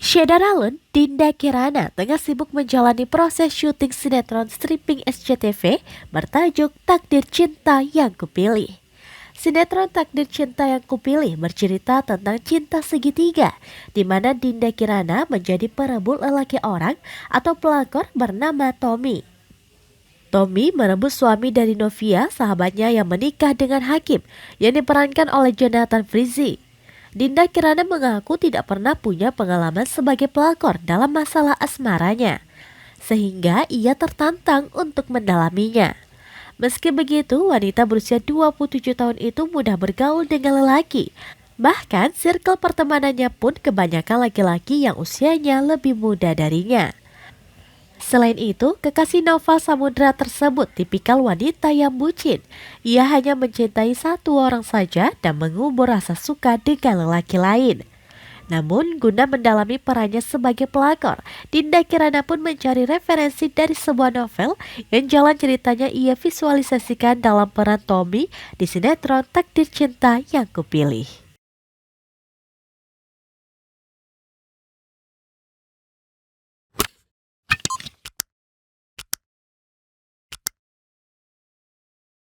Sheila Alun, Dinda Kirana tengah sibuk menjalani proses syuting sinetron stripping SCTV bertajuk Takdir Cinta Yang Kupilih. Sinetron Takdir Cinta Yang Kupilih bercerita tentang cinta segitiga, di mana Dinda Kirana menjadi perebut lelaki orang atau pelakor bernama Tommy. Tommy merebut suami dari Novia, sahabatnya yang menikah dengan Hakim, yang diperankan oleh Jonathan Frizzy. Dinda Kirana mengaku tidak pernah punya pengalaman sebagai pelakor dalam masalah asmaranya, sehingga ia tertantang untuk mendalaminya. Meski begitu, wanita berusia 27 tahun itu mudah bergaul dengan lelaki. Bahkan, circle pertemanannya pun kebanyakan laki-laki yang usianya lebih muda darinya. Selain itu, kekasih Nova Samudra tersebut tipikal wanita yang bucin. Ia hanya mencintai satu orang saja dan mengubur rasa suka dengan lelaki lain. Namun, guna mendalami perannya sebagai pelakor, Dinda Kirana pun mencari referensi dari sebuah novel yang jalan ceritanya ia visualisasikan dalam peran Tommy di sinetron Takdir Cinta Yang Kupilih.